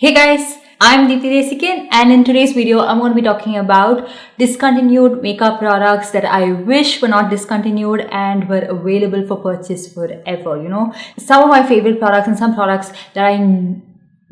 Hey guys, I'm Deepthi Desikan, and in today's video I'm going to be talking about discontinued makeup products that I wish were not discontinued and were available for purchase forever. Some of my favorite products and some products that I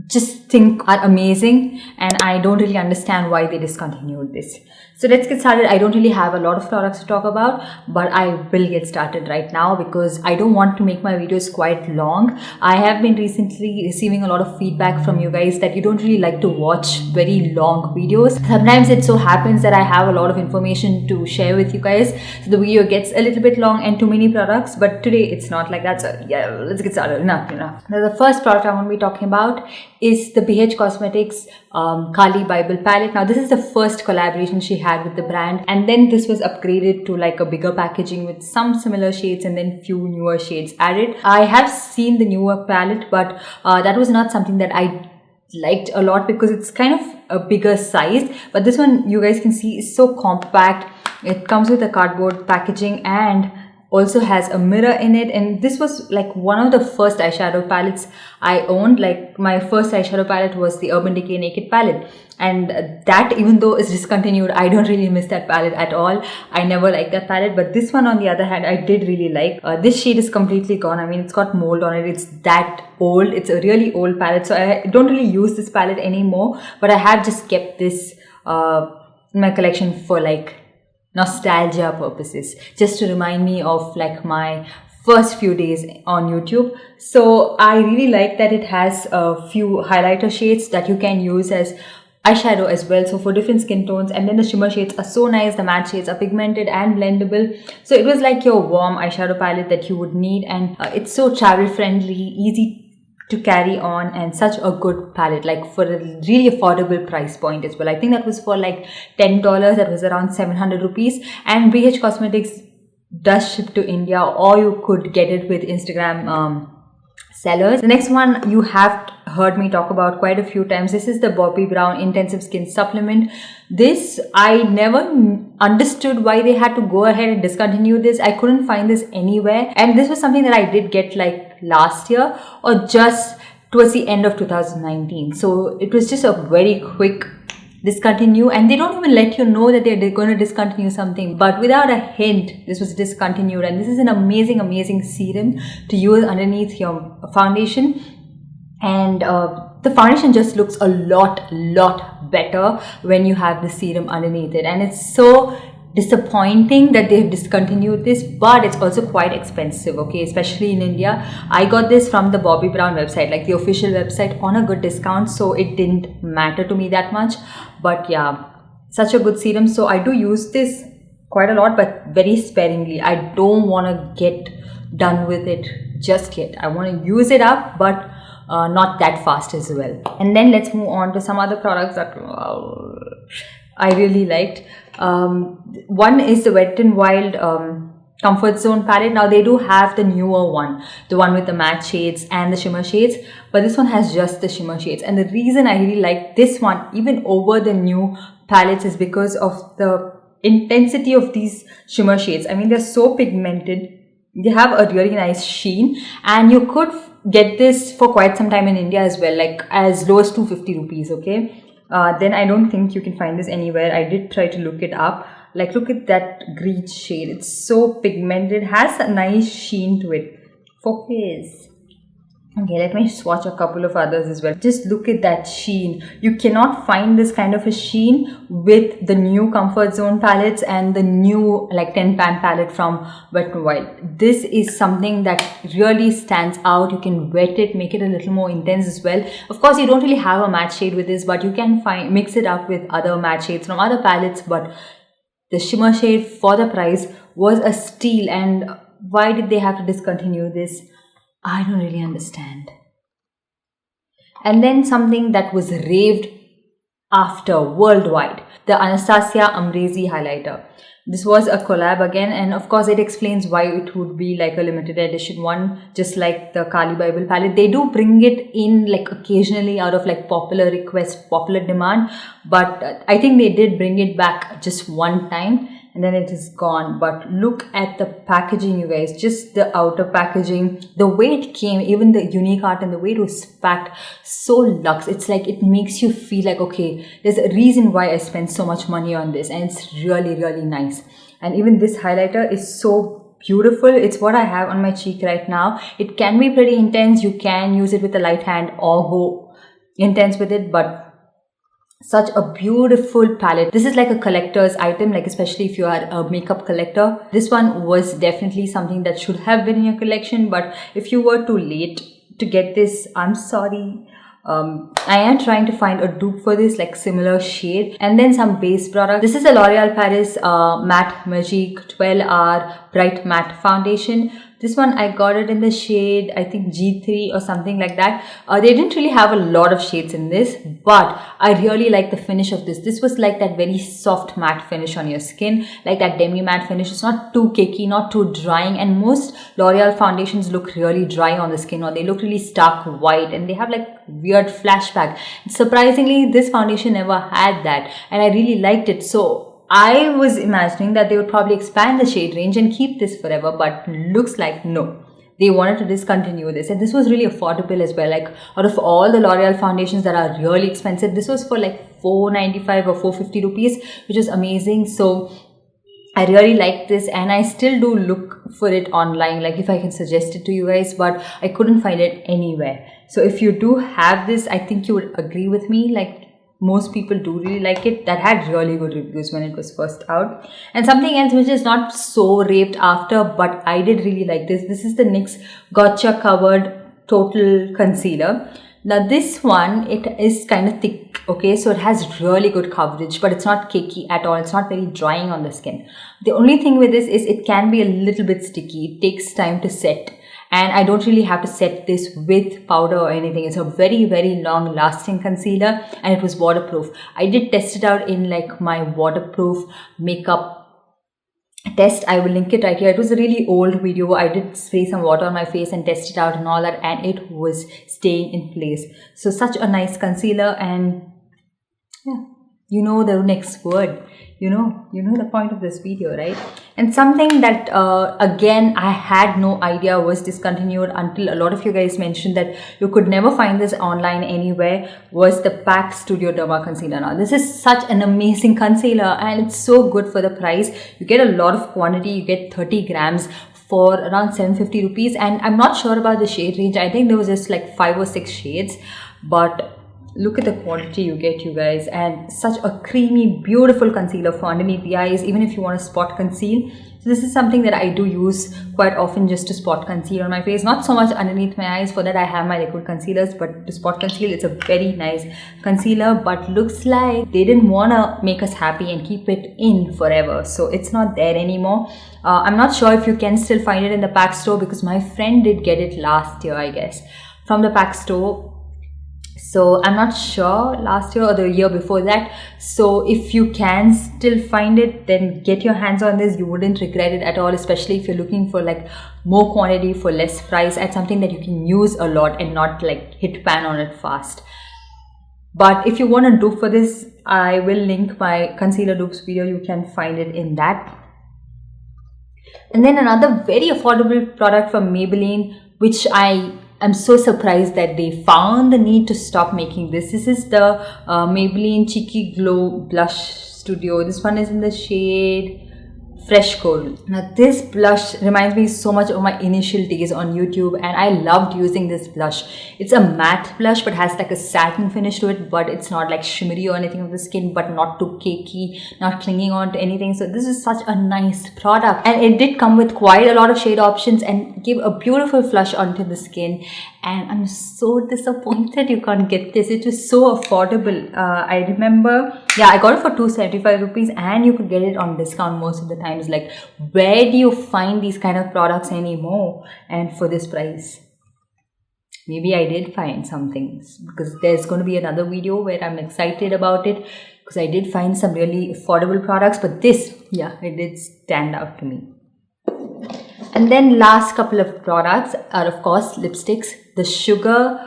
just think are amazing and I don't really understand why they discontinued this. So let's get started. I don't really have a lot of products to talk about, but I will get started right now because I don't want to make my videos quite long. I have been recently receiving a lot of feedback from you guys that you don't really like to watch very long videos. Sometimes it so happens that I have a lot of information to share with you guys, so the video gets a little bit long and too many products, but today it's not like that. So yeah, let's get started. Enough. Now the first product I'm going to be talking about is the BH Cosmetics Carli Bybel palette. Now this is the first collaboration she had with the brand, and then this was upgraded to like a bigger packaging with some similar shades and then few newer shades added. I have seen the newer palette, but that was not something that I liked a lot because it's kind of a bigger size, but this one you guys can see is so compact. It comes with a cardboard packaging and also has a mirror in it, and this was like one of the first eyeshadow palettes I owned. Like my first eyeshadow palette was the Urban Decay Naked palette, and that, even though it's discontinued, I don't really miss that palette at all. I never liked that palette, but this one on the other hand I did really like. This shade is completely gone. I mean, it's got mold on it. It's that old. It's a really old palette, so I don't really use this palette anymore, but I have just kept this in my collection for like nostalgia purposes, just to remind me of like my first few days on YouTube. So I really like that it has a few highlighter shades that you can use as eyeshadow as well, so for different skin tones. And then the shimmer shades are so nice. The matte shades are pigmented and blendable, so it was like your warm eyeshadow palette that you would need, and it's so travel friendly, easy to carry on, and such a good palette, like for a really affordable price point as well. I think that was for like $10. That was around 700 rupees, and BH Cosmetics does ship to India, or you could get it with Instagram sellers. The next one you have heard me talk about quite a few times. This is the Bobbi Brown Intensive Skin Supplement. This, I never understood why they had to go ahead and discontinue this. I couldn't find this anywhere, and this was something that I did get like last year or just towards the end of 2019. So it was just a very quick discontinue, and they don't even let you know that they're going to discontinue something, but without a hint this was discontinued. And this is an amazing serum to use underneath your foundation, and the foundation just looks a lot better when you have the serum underneath it. And it's so disappointing that they've discontinued this, but it's also quite expensive, okay, especially in India. I got this from the Bobbi Brown website, like the official website, on a good discount, so it didn't matter to me that much. But yeah, such a good serum. So I do use this quite a lot, but very sparingly. I don't want to get done with it just yet. I want to use it up, but not that fast as well. And then let's move on to some other products that I really liked. One is the Wet n Wild Comfort Zone palette. Now they do have the newer one, the one with the matte shades and the shimmer shades, but this one has just the shimmer shades. And the reason I really like this one even over the new palettes is because of the intensity of these shimmer shades. I mean, they're so pigmented. They have a really nice sheen, and you could get this for quite some time in India as well, like as low as 250 rupees, okay? Then I don't think you can find this anywhere. I did try to look it up. Like, look at that green shade. It's so pigmented, has a nice sheen to it. Focus. Okay, let me swatch a couple of others as well. Just look at that sheen. You cannot find this kind of a sheen with the new Comfort Zone palettes and the new like 10 pan palette from Wet n Wild. This is something that really stands out. You can wet it, make it a little more intense as well. Of course, you don't really have a matte shade with this, but you can mix it up with other matte shades from other palettes. But the shimmer shade for the price was a steal. And why did they have to discontinue this? I don't really understand. And then something that was raved after worldwide, the Anastasia Amrezy highlighter. This was a collab again, and of course it explains why it would be like a limited edition one, just like the Carli Bybel palette. They do bring it in like occasionally out of like popular request, popular demand, but I think they did bring it back just one time, and then it is gone. But look at the packaging, you guys, just the outer packaging, the way it came, even the unique art and the way it was packed, so luxe. It's like it makes you feel like, okay, there's a reason why I spent so much money on this, and it's really, really nice. And even this highlighter is so beautiful. It's what I have on my cheek right now. It can be pretty intense. You can use it with a light hand or go intense with it, but such a beautiful palette. This is like a collector's item, like especially if you are a makeup collector. This one was definitely something that should have been in your collection, but if you were too late to get this, I'm sorry. I am trying to find a dupe for this, like similar shade. And then some base product. This is a L'Oreal Paris Matte Magique 12-Hour Bright Matte Foundation. This one I got it in the shade, I think G3 or something like that. They didn't really have a lot of shades in this, but I really like the finish of this. This was like that very soft matte finish on your skin, like that demi matte finish. It's not too cakey, not too drying, and most L'Oreal foundations look really dry on the skin, or they look really stark white and they have like weird flashback. Surprisingly, this foundation never had that, and I really liked it. So I was imagining that they would probably expand the shade range and keep this forever, but looks like no. They wanted to discontinue this, and this was really affordable as well. Like out of all the L'Oreal foundations that are really expensive, this was for like 495 or 450 rupees, which is amazing. So I really like this, and I still do look for it online, like if I can suggest it to you guys, but I couldn't find it anywhere. So if you do have this, I think you would agree with me, like most people do really like it. That had really good reviews when it was first out. And something else which is not so raved after, but I did really like this. This is the NYX Gotcha Covered Total Concealer. Now this one, it is kind of thick, okay, so it has really good coverage, but it's not cakey at all. It's not very drying on the skin. The only thing with this is it can be a little bit sticky. It takes time to set. And I don't really have to set this with powder or anything. It's a very, very long lasting concealer, and it was waterproof. I did test it out in like my waterproof makeup test. I will link it right here. It was a really old video. I did spray some water on my face and test it out and all that, and it was staying in place. So such a nice concealer, and yeah, you know the next word. You know the point of this video, right? And something that again I had no idea was discontinued until a lot of you guys mentioned that you could never find this online anywhere, was the PAC Studio Derma Concealer. Now this is such an amazing concealer, and it's so good for the price. You get a lot of quantity. You get 30 grams for around 750 rupees, and I'm not sure about the shade range. I think there was just like 5 or 6 shades, but look at the quantity you get, you guys, and such a creamy, beautiful concealer for underneath the eyes, even if you want to spot conceal. So this is something that I do use quite often, just to spot conceal on my face. Not so much underneath my eyes. For that I have my liquid concealers, but to spot conceal, it's a very nice concealer. But looks like they didn't want to make us happy and keep it in forever, so it's not there anymore. I'm not sure if you can still find it in the PAC store, because my friend did get it last year, I guess, from the PAC store. So I'm not sure, last year or the year before that. So if you can still find it, then get your hands on this. You wouldn't regret it at all, especially if you're looking for like more quantity for less price, and something that you can use a lot and not like hit pan on it fast. But if you want a dupe for this, I will link my concealer dupes video. You can find it in that. And then another very affordable product from Maybelline, which I'm so surprised that they found the need to stop making this. This is the Maybelline Cheeky Glow Blush Studio. This one is in the shade Fresh Coral. Now this blush reminds me so much of my initial days on YouTube, and I loved using this blush. It's a matte blush but has like a satin finish to it, but it's not like shimmery or anything on the skin, but not too cakey, not clinging on to anything. So this is such a nice product, and it did come with quite a lot of shade options and give a beautiful flush onto the skin. And I'm so disappointed you can't get this. It was so affordable. I remember, yeah, I got it for 275 rupees, and you could get it on discount most of the times. Like, where do you find these kind of products anymore, and for this price? Maybe I did find some things, because there's going to be another video where I'm excited about it, because I did find some really affordable products. But this, yeah, it did stand out to me. And then last couple of products are, of course, lipsticks. The Sugar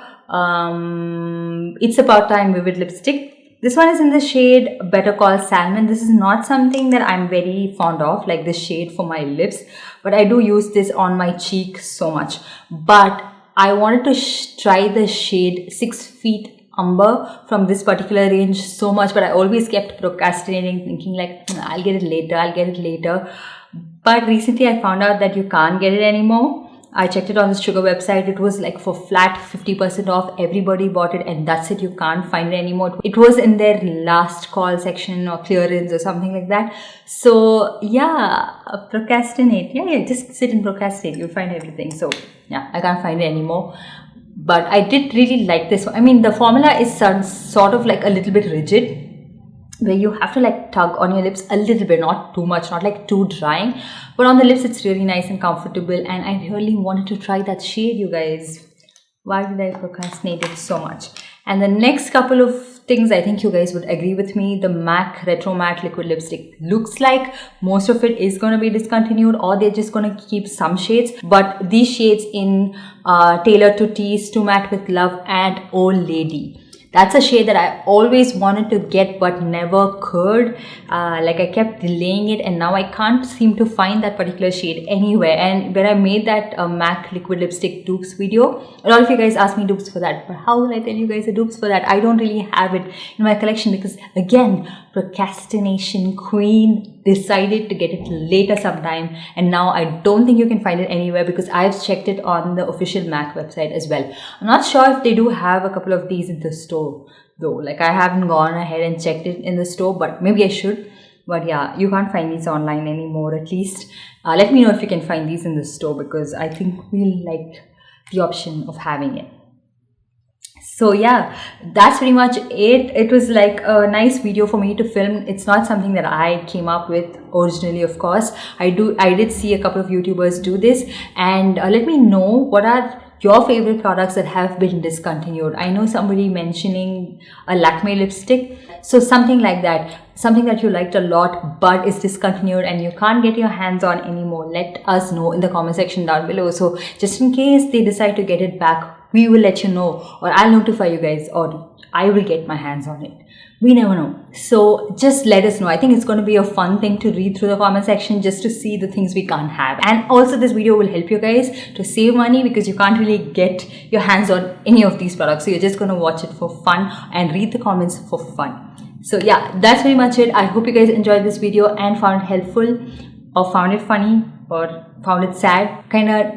It's About Time Vivid Lipstick. This one is in the shade Better Call Salmon. This is not something that I'm very fond of, like this shade for my lips, but I do use this on my cheek so much. But I wanted to try the shade 6 Feet Umber from this particular range so much, but I always kept procrastinating, thinking like, I'll get it later. But recently I found out that you can't get it anymore. I checked it on the Sugar website. It was like for flat 50% off. Everybody bought it and that's it. You can't find it anymore. It was in their last call section or clearance or something like that. So yeah, procrastinate. Yeah, just sit and procrastinate. You'll find everything. So yeah, I can't find it anymore. But I did really like this one. I mean, the formula is sort of like a little bit rigid, where you have to like tug on your lips a little bit, not too much, not like too drying, but on the lips it's really nice and comfortable. And I really wanted to try that shade, you guys. Why did I procrastinate it so much? And the next couple of things, I think you guys would agree with me. The MAC Retro Matte Liquid Lipstick looks like most of it is going to be discontinued, or they're just going to keep some shades. But these shades in Tailored to Tease, To Matte with Love, and Old Lady, that's a shade that I always wanted to get but never could. Like I kept delaying it, and now I can't seem to find that particular shade anywhere. And when I made that MAC liquid lipstick dupes video, a lot of you guys asked me dupes for that, but how will I tell you guys the dupes for that? I don't really have it in my collection because, again, procrastination queen, decided to get it later sometime, and now I don't think you can find it anywhere because I've checked it on the official MAC website as well. I'm not sure if they do have a couple of these in the store though. Like I haven't gone ahead and checked it in the store, but maybe I should. But yeah, you can't find these online anymore, at least. Let me know if you can find these in the store, because I think we'll like the option of having it. So yeah, that's pretty much it. It was like a nice video for me to film. It's not something that I came up with originally, of course. I did see a couple of YouTubers do this, and let me know what are your favorite products that have been discontinued. I know somebody mentioning a Lancome lipstick, so something like that, something that you liked a lot but is discontinued and you can't get your hands on anymore. Let us know in the comment section down below, so just in case they decide to get it back, we will let you know, or I'll notify you guys, or I will get my hands on it. We never know. So just let us know. I think it's going to be a fun thing to read through the comment section just to see the things we can't have. And also this video will help you guys to save money, because you can't really get your hands on any of these products. So you're just going to watch it for fun and read the comments for fun. So yeah, that's pretty much it. I hope you guys enjoyed this video and found it helpful, or found it funny, or found it sad. Kind of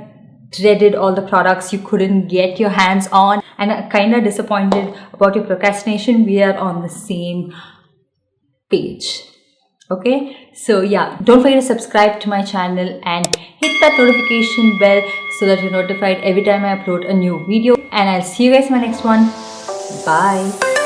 dreaded all the products you couldn't get your hands on, and kind of disappointed about your procrastination. We are on the same page. Okay, so yeah, don't forget to subscribe to my channel and hit that notification bell so that you're notified every time I upload a new video. And I'll see you guys in my next one. Bye.